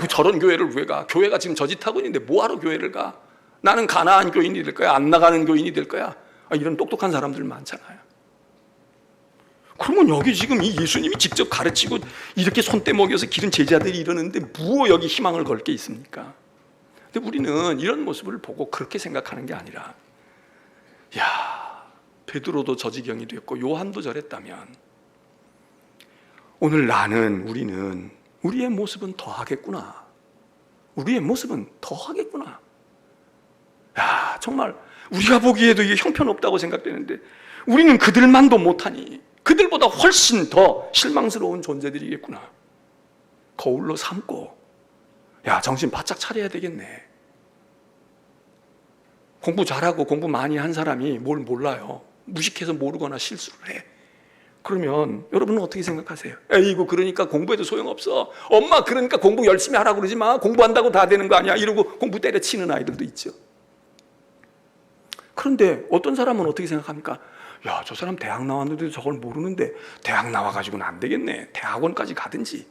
저런 교회를 왜 가? 교회가 지금 저짓하고 있는데 뭐하러 교회를 가? 나는 가나안 교인이 될 거야? 안 나가는 교인이 될 거야? 이런 똑똑한 사람들 많잖아요. 그러면 여기 지금 이 예수님이 직접 가르치고 이렇게 손대 먹여서 기른 제자들이 이러는데 여기 희망을 걸 게 있습니까? 근데 우리는 이런 모습을 보고 그렇게 생각하는 게 아니라 베드로도 저 지경이 됐고 요한도 저랬다면 오늘 우리는 우리의 모습은 더 하겠구나. 우리의 모습은 더 하겠구나. 정말 우리가 보기에도 이게 형편없다고 생각되는데 우리는 그들만도 못하니 그들보다 훨씬 더 실망스러운 존재들이겠구나. 거울로 삼고 정신 바짝 차려야 되겠네. 공부 잘하고 공부 많이 한 사람이 뭘 몰라요. 무식해서 모르거나 실수를 해. 그러면 여러분은 어떻게 생각하세요? 그러니까 공부해도 소용없어. 엄마 그러니까 공부 열심히 하라고 그러지 마. 공부한다고 다 되는 거 아니야. 이러고 공부 때려치는 아이들도 있죠. 그런데 어떤 사람은 어떻게 생각합니까? 저 사람 대학 나왔는데도 저걸 모르는데 대학 나와가지고는 안 되겠네. 대학원까지 가든지.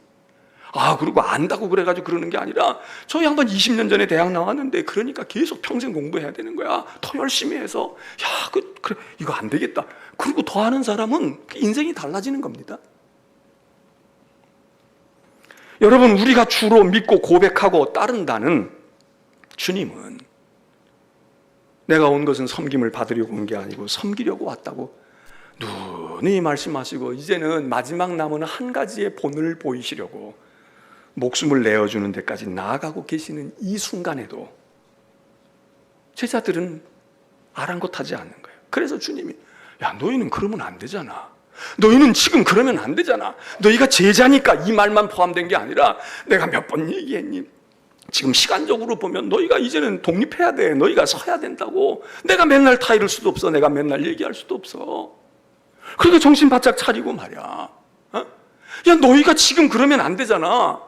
그리고 안다고 그래가지고 그러는 게 아니라 저 양반 20년 전에 대학 나왔는데 그러니까 계속 평생 공부해야 되는 거야. 더 열심히 해서 그래 이거 안 되겠다. 그리고 더 하는 사람은 인생이 달라지는 겁니다. 여러분, 우리가 주로 믿고 고백하고 따른다는 주님은 내가 온 것은 섬김을 받으려고 온 게 아니고 섬기려고 왔다고 누누이 말씀하시고 이제는 마지막 남은 한 가지의 본을 보이시려고 목숨을 내어주는 데까지 나아가고 계시는 이 순간에도 제자들은 아랑곳하지 않는 거예요. 그래서 주님이 너희는 그러면 안 되잖아. 너희는 지금 그러면 안 되잖아. 너희가 제자니까 이 말만 포함된 게 아니라 내가 몇 번 얘기했니? 지금 시간적으로 보면 너희가 이제는 독립해야 돼. 너희가 서야 된다고. 내가 맨날 타이를 수도 없어. 내가 맨날 얘기할 수도 없어. 그러니까 정신 바짝 차리고 말이야. 너희가 지금 그러면 안 되잖아.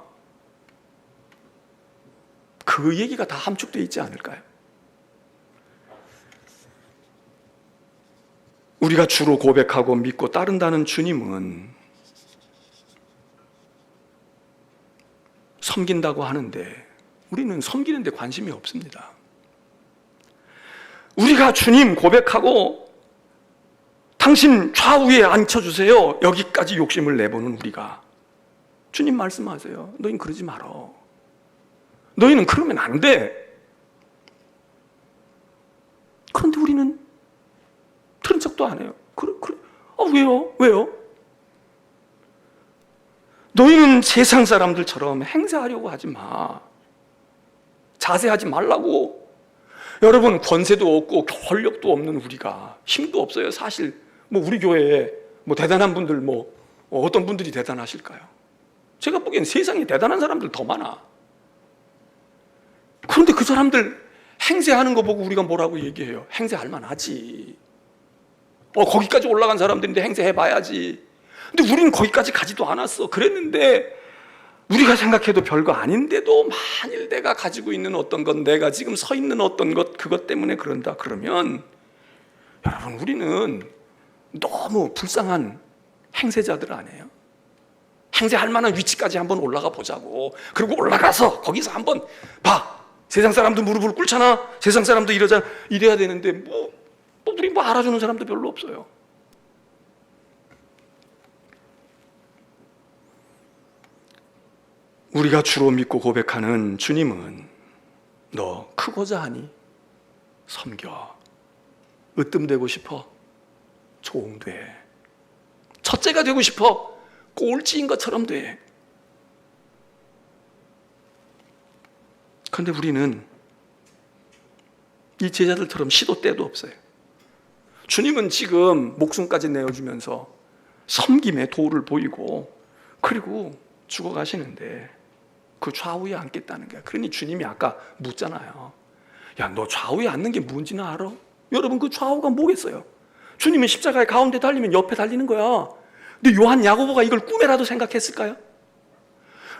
그 얘기가 다 함축되어 있지 않을까요? 우리가 주로 고백하고 믿고 따른다는 주님은 섬긴다고 하는데 우리는 섬기는 데 관심이 없습니다. 우리가 주님 고백하고 당신 좌우에 앉혀주세요, 여기까지 욕심을 내보는 우리가, 주님 말씀하세요. 너희는 그러지 말어. 너희는 그러면 안 돼. 그런데 우리는 들은 척도 안 해요. 그래. 왜요? 너희는 세상 사람들처럼 행세하려고 하지 마. 자세하지 말라고. 여러분, 권세도 없고 권력도 없는 우리가, 힘도 없어요. 사실 우리 교회에 대단한 분들 어떤 분들이 대단하실까요? 제가 보기엔 세상에 대단한 사람들 더 많아. 그런데 그 사람들 행세하는 거 보고 우리가 뭐라고 얘기해요? 행세할 만하지. 거기까지 올라간 사람들인데 행세해봐야지. 근데 우리는 거기까지 가지도 않았어. 그랬는데 우리가 생각해도 별거 아닌데도 만일 내가 가지고 있는 어떤 것, 내가 지금 서 있는 어떤 것, 그것 때문에 그런다 그러면 여러분, 우리는 너무 불쌍한 행세자들 아니에요? 행세할 만한 위치까지 한번 올라가 보자고. 그리고 올라가서 거기서 한번 봐. 세상 사람도 무릎을 꿇잖아. 세상 사람도 이러잖아. 이래야 되는데 우리 알아주는 사람도 별로 없어요. 우리가 주로 믿고 고백하는 주님은 너 크고자 하니 섬겨. 으뜸되고 싶어? 종돼. 첫째가 되고 싶어? 꼴찌인 것처럼 돼. 그런데 우리는 이 제자들처럼 시도 때도 없어요. 주님은 지금 목숨까지 내어주면서 섬김의 도를 보이고 그리고 죽어가시는데 그 좌우에 앉겠다는 거야. 그러니 주님이 아까 묻잖아요. 야, 너 좌우에 앉는 게 뭔지는 알아? 여러분, 그 좌우가 뭐겠어요? 주님은 십자가의 가운데 달리면 옆에 달리는 거야. 근데 요한, 야고보가 이걸 꿈에라도 생각했을까요?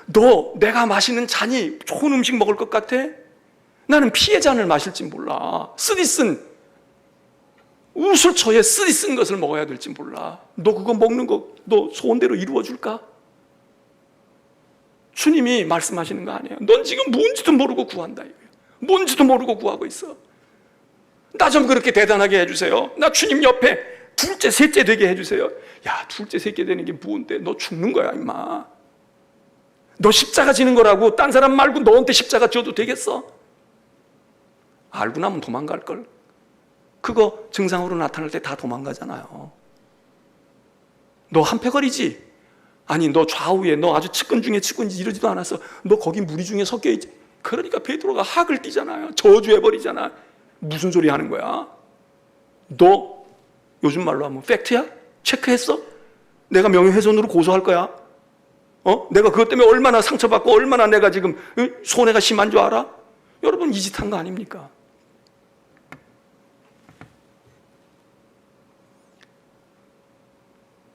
너 내가 마시는 잔이 좋은 음식 먹을 것 같아? 나는 피의 잔을 마실지 몰라. 쓰디쓴 우술초에 쓰디쓴 것을 먹어야 될지 몰라. 너 그거 먹는 거 너 소원대로 이루어줄까? 주님이 말씀하시는 거 아니에요. 넌 지금 뭔지도 모르고 구한다 이거예요. 뭔지도 모르고 구하고 있어. 나 좀 그렇게 대단하게 해주세요. 나 주님 옆에 둘째 셋째 되게 해주세요. 야, 둘째 셋째 되는 게 뭔데? 너 죽는 거야 임마. 너 십자가 지는 거라고. 딴 사람 말고 너한테 십자가 지어도 되겠어? 알고 나면 도망갈걸. 그거 증상으로 나타날 때 다 도망가잖아요. 너 한패거리지? 아니, 너 좌우에 너 아주 측근 중에 측근지 이러지도 않았어. 너 거기 무리 중에 섞여 있지. 그러니까 베드로가 학을 띠잖아요. 저주해버리잖아. 무슨 소리 하는 거야? 너 요즘 말로 하면 팩트야? 체크했어? 내가 명예훼손으로 고소할 거야. 내가 그것 때문에 얼마나 상처받고 얼마나 내가 지금 손해가 심한 줄 알아? 여러분, 이 짓 한 거 아닙니까?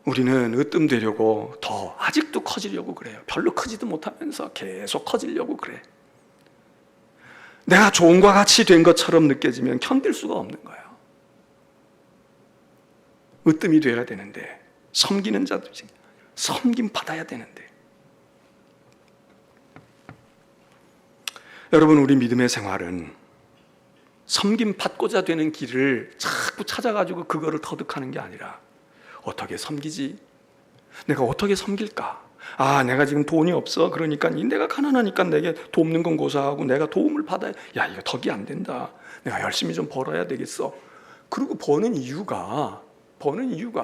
우리는 으뜸되려고 더 아직도 커지려고 그래요. 별로 크지도 못하면서 계속 커지려고 그래. 내가 좋은과 같이 된 것처럼 느껴지면 견딜 수가 없는 거예요. 으뜸이 돼야 되는데, 섬기는 자들 섬김 받아야 되는데. 여러분, 우리 믿음의 생활은 섬김 받고자 되는 길을 자꾸 찾아가지고 그거를 터득하는 게 아니라 어떻게 섬기지? 내가 어떻게 섬길까? 아, 내가 지금 돈이 없어. 그러니까 내가 가난하니까 내게 돕는 건 고사하고 내가 도움을 받아야. 야, 이거 덕이 안 된다. 내가 열심히 좀 벌어야 되겠어. 그리고 버는 이유가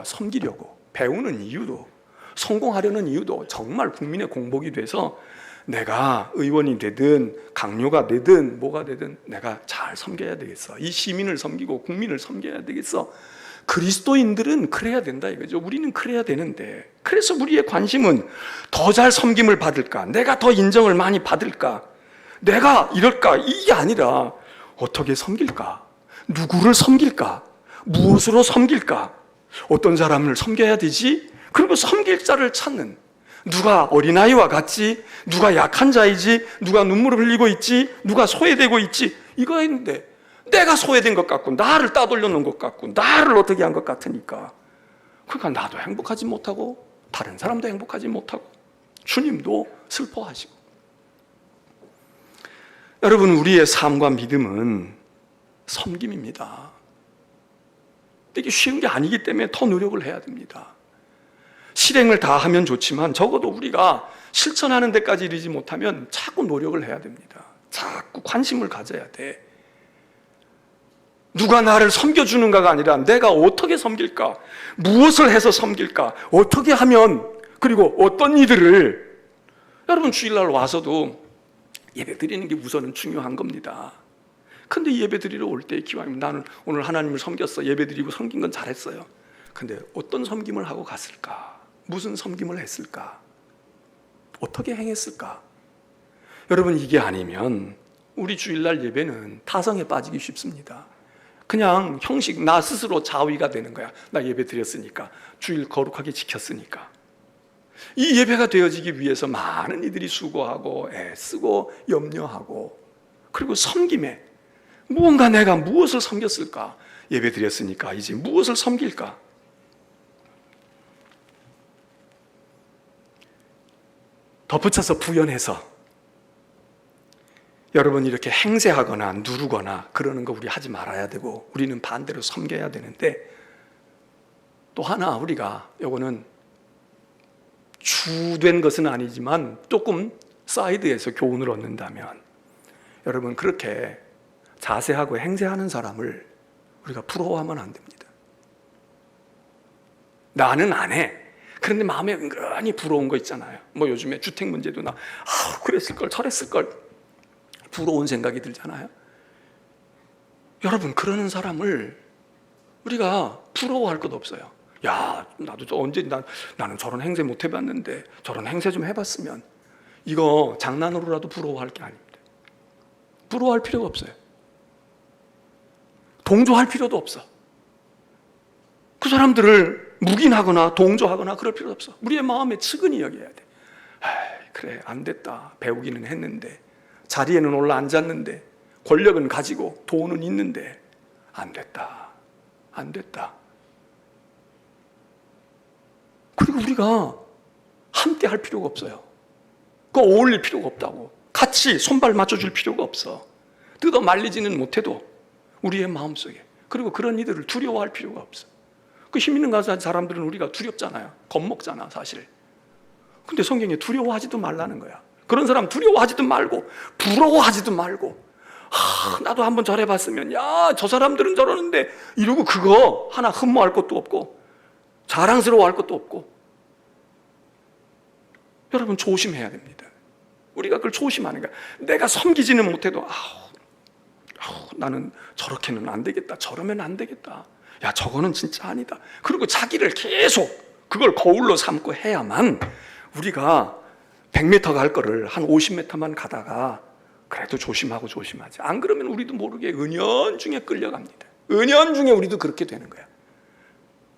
섬기려고. 배우는 이유도, 성공하려는 이유도 정말 국민의 공복이 돼서 내가 의원이 되든 강요가 되든 뭐가 되든 내가 잘 섬겨야 되겠어. 이 시민을 섬기고 국민을 섬겨야 되겠어. 그리스도인들은 그래야 된다 이거죠. 우리는 그래야 되는데, 그래서 우리의 관심은 더 잘 섬김을 받을까? 내가 더 인정을 많이 받을까? 내가 이럴까? 이게 아니라 어떻게 섬길까? 누구를 섬길까? 무엇으로 섬길까? 어떤 사람을 섬겨야 되지? 그리고 섬길 자를 찾는, 누가 어린아이와 같지? 누가 약한 자이지? 누가 눈물을 흘리고 있지? 누가 소외되고 있지? 이거 했는데 내가 소외된 것 같고 나를 따돌려 놓은 것 같고 나를 어떻게 한 것 같으니까, 그러니까 나도 행복하지 못하고 다른 사람도 행복하지 못하고 주님도 슬퍼하시고. 여러분, 우리의 삶과 믿음은 섬김입니다. 이게 쉬운 게 아니기 때문에 더 노력을 해야 됩니다. 실행을 다 하면 좋지만 적어도 우리가 실천하는 데까지 이르지 못하면 자꾸 노력을 해야 됩니다. 자꾸 관심을 가져야 돼. 누가 나를 섬겨주는가가 아니라 내가 어떻게 섬길까? 무엇을 해서 섬길까? 어떻게 하면, 그리고 어떤 이들을. 여러분, 주일날 와서도 예배 드리는 게 우선은 중요한 겁니다. 근데 예배 드리러 올 때의 기왕이면 나는 오늘 하나님을 섬겼어. 예배 드리고 섬긴 건 잘했어요. 근데 어떤 섬김을 하고 갔을까? 무슨 섬김을 했을까? 어떻게 행했을까? 여러분, 이게 아니면 우리 주일날 예배는 타성에 빠지기 쉽습니다. 그냥 형식, 나 스스로 자위가 되는 거야. 나 예배 드렸으니까, 주일 거룩하게 지켰으니까. 이 예배가 되어지기 위해서 많은 이들이 수고하고 애쓰고 염려하고, 그리고 섬김에 무언가 내가 무엇을 섬겼을까? 예배 드렸으니까 이제 무엇을 섬길까? 덧붙여서 부연해서, 여러분, 이렇게 행세하거나 누르거나 그러는 거 우리 하지 말아야 되고, 우리는 반대로 섬겨야 되는데, 또 하나 우리가, 요거는 주된 것은 아니지만 조금 사이드에서 교훈을 얻는다면, 여러분, 그렇게 자세하고 행세하는 사람을 우리가 부러워하면 안 됩니다. 나는 안 해. 그런데 마음에 은근히 부러운 거 있잖아요. 뭐 요즘에 주택 문제도 그랬을걸 저랬을걸 부러운 생각이 들잖아요. 여러분, 그러는 사람을 우리가 부러워할 것 없어요. 야, 나도 나는 저런 행세 못 해봤는데 저런 행세 좀 해봤으면. 이거 장난으로라도 부러워할 게 아닙니다. 부러워할 필요가 없어요. 동조할 필요도 없어. 그 사람들을 묵인하거나 동조하거나 그럴 필요도 없어. 우리의 마음에 측은히 여겨야 돼. 그래, 안 됐다. 배우기는 했는데, 자리에는 올라 앉았는데, 권력은 가지고 돈은 있는데 안 됐다. 안 됐다. 그리고 우리가 함께 할 필요가 없어요. 어울릴 필요가 없다고. 같이 손발 맞춰줄 필요가 없어. 뜯어 말리지는 못해도 우리의 마음속에. 그리고 그런 이들을 두려워할 필요가 없어. 그 힘 있는 사람들은 우리가 두렵잖아요. 겁먹잖아, 사실. 근데 성경에 두려워하지도 말라는 거야. 그런 사람 두려워하지도 말고 부러워하지도 말고, 나도 한번 저래봤으면, 야, 저 사람들은 저러는데, 이러고 그거 하나 흠모할 것도 없고 자랑스러워할 것도 없고. 여러분, 조심해야 됩니다. 우리가 그걸 조심하는 거야. 내가 섬기지는 못해도 나는 저렇게는 안 되겠다, 저러면 안 되겠다, 야, 저거는 진짜 아니다. 그리고 자기를 계속 그걸 거울로 삼고 해야만 우리가 100m 갈 거를 한 50m만 가다가 그래도 조심하고 조심하지. 안 그러면 우리도 모르게 은연중에 끌려갑니다. 은연중에 우리도 그렇게 되는 거야.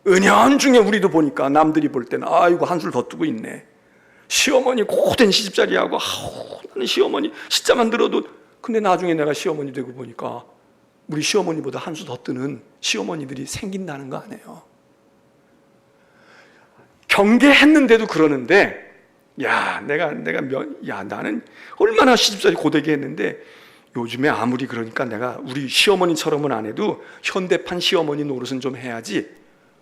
은연중에 우리도 보니까 남들이 볼 때는 아이고 한술 더 뜨고 있네. 시어머니 고된 시집살이하고 나는 시어머니 시자만 들어도, 근데 나중에 내가 시어머니 되고 보니까 우리 시어머니보다 한 수 더 뜨는 시어머니들이 생긴다는 거 아니에요. 경계했는데도 그러는데, 나는 얼마나 시집살이 고되게 했는데 요즘에 아무리 그러니까 내가 우리 시어머니처럼은 안 해도 현대판 시어머니 노릇은 좀 해야지.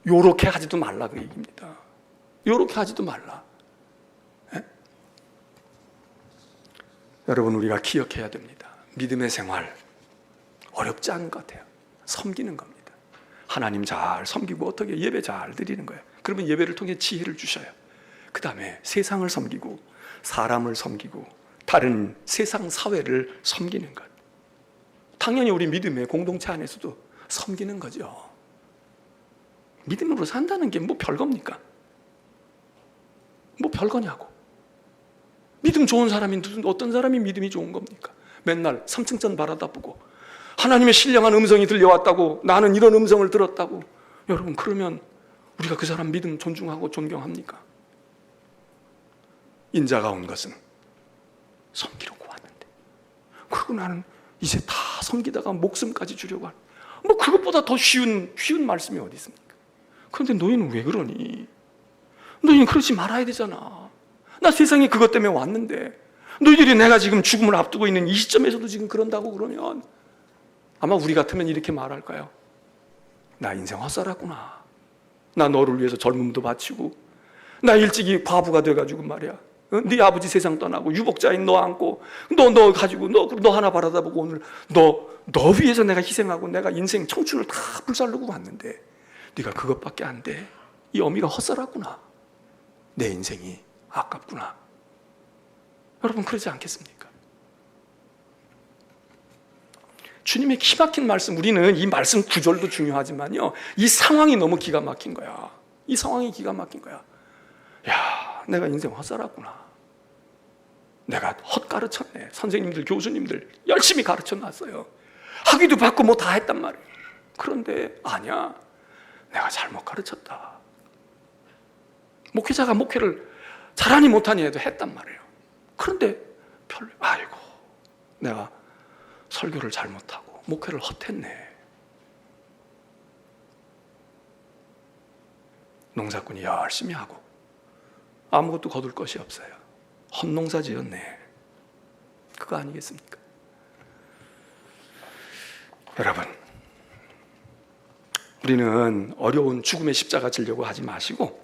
요렇게 하지도 말라, 그 얘기입니다. 요렇게 하지도 말라. 에? 여러분, 우리가 기억해야 됩니다. 믿음의 생활 어렵지 않은 것 같아요. 섬기는 겁니다. 하나님 잘 섬기고 어떻게 예배 잘 드리는 거예요. 그러면 예배를 통해 지혜를 주셔요. 그 다음에 세상을 섬기고 사람을 섬기고 다른 세상 사회를 섬기는 것. 당연히 우리 믿음의 공동체 안에서도 섬기는 거죠. 믿음으로 산다는 게 뭐 별겁니까? 뭐 별거냐고. 믿음 좋은 사람이 어떤 사람이 믿음이 좋은 겁니까? 맨날 3층전 바라다보고 하나님의 신령한 음성이 들려왔다고, 나는 이런 음성을 들었다고. 여러분, 그러면 우리가 그 사람 믿음 존중하고 존경합니까? 인자가 온 것은 섬기려고 왔는데, 그리고 나는 이제 다 섬기다가 목숨까지 주려고 하는, 뭐 그것보다 더 쉬운 말씀이 어디 있습니까? 그런데 너희는 왜 그러니? 너희는 그러지 말아야 되잖아. 나 세상에 그것 때문에 왔는데 너희들이 내가 지금 죽음을 앞두고 있는 이 시점에서도 지금 그런다고 그러면 아마 우리 같으면 이렇게 말할까요? 나 인생 헛살았구나. 나 너를 위해서 젊음도 바치고 나 일찍이 과부가 돼가지고 말이야, 네 아버지 세상 떠나고 유복자인 너 안고 너 가지고 너 하나 바라다 보고 오늘 너 위해서 내가 희생하고 내가 인생 청춘을 다 불살르고 왔는데 네가 그것밖에 안 돼. 이 어미가 헛살았구나. 내 인생이 아깝구나. 여러분 그러지 않겠습니까? 주님의 기막힌 말씀, 우리는 이 말씀 구절도 중요하지만요, 이 상황이 너무 기가 막힌 거야. 이 상황이 기가 막힌 거야. 야, 내가 인생 헛살았구나. 내가 헛가르쳤네. 선생님들, 교수님들 열심히 가르쳐놨어요. 학위도 받고 뭐 다 했단 말이에요. 그런데 아니야, 내가 잘못 가르쳤다. 목회자가 목회를 잘하니 못하니 해도 했단 말이에요. 그런데 아이고, 내가 설교를 잘못하고 목회를 헛했네. 농사꾼이 열심히 하고 아무것도 거둘 것이 없어요. 헛농사 지었네. 그거 아니겠습니까? 여러분, 우리는 어려운 죽음의 십자가 지려고 하지 마시고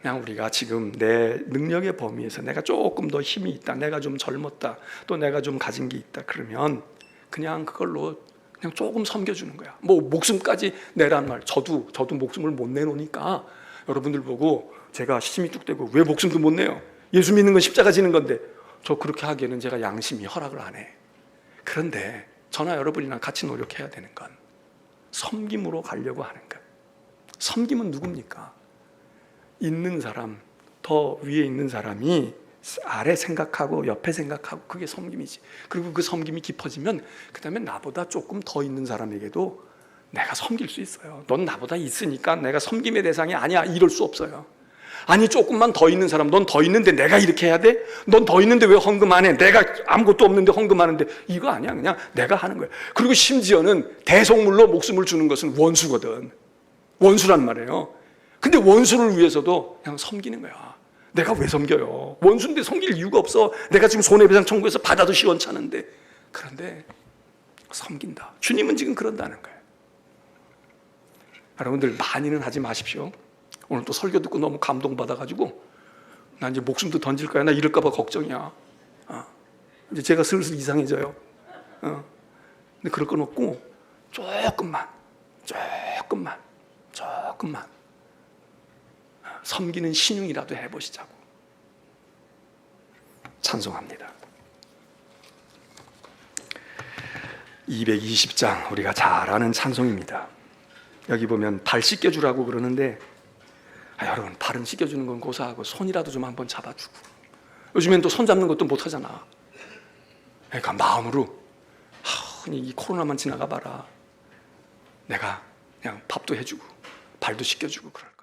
그냥 우리가 지금 내 능력의 범위에서 내가 조금 더 힘이 있다, 내가 좀 젊었다, 또 내가 좀 가진 게 있다, 그러면 그냥 그걸로 그냥 조금 섬겨주는 거야. 뭐 목숨까지 내란 말, 저도 목숨을 못 내놓으니까 여러분들 보고 제가 힘이 뚝 떼고 왜 목숨도 못 내요? 예수 믿는 건 십자가 지는 건데. 저 그렇게 하기에는 제가 양심이 허락을 안 해. 그런데 저나 여러분이랑 같이 노력해야 되는 건 섬김으로 가려고 하는 것. 섬김은 누굽니까? 있는 사람, 더 위에 있는 사람이 아래 생각하고 옆에 생각하고, 그게 섬김이지. 그리고 그 섬김이 깊어지면 그 다음에 나보다 조금 더 있는 사람에게도 내가 섬길 수 있어요. 넌 나보다 있으니까 내가 섬김의 대상이 아니야, 이럴 수 없어요. 아니, 조금만 더 있는 사람, 넌 더 있는데 내가 이렇게 해야 돼? 넌 더 있는데 왜 헌금 안 해? 내가 아무것도 없는데 헌금하는데. 이거 아니야. 그냥 내가 하는 거예요. 그리고 심지어는 대속물로 목숨을 주는 것은 원수거든. 원수란 말이에요. 근데 원수를 위해서도 그냥 섬기는 거야. 내가 왜 섬겨요? 원수인데 섬길 이유가 없어. 내가 지금 손해배상 청구해서 받아도 시원찮은데. 그런데 섬긴다. 주님은 지금 그런다는 거예요. 여러분들 많이는 하지 마십시오. 오늘 또 설교 듣고 너무 감동받아가지고 나 이제 목숨도 던질 거야, 나 이럴까 봐 걱정이야. 이제 제가 슬슬 이상해져요. 근데 그럴 건 없고 조금만 섬기는 신용이라도 해보시자고. 찬송합니다. 220장 우리가 잘 아는 찬송입니다. 여기 보면 발 씻겨주라고 그러는데, 여러분, 발은 씻겨주는 건 고사하고 손이라도 좀 한번 잡아주고. 요즘엔 또 손 잡는 것도 못하잖아. 그러니까 마음으로 이 코로나만 지나가 봐라, 내가 그냥 밥도 해주고 발도 씻겨주고 그럴 거야.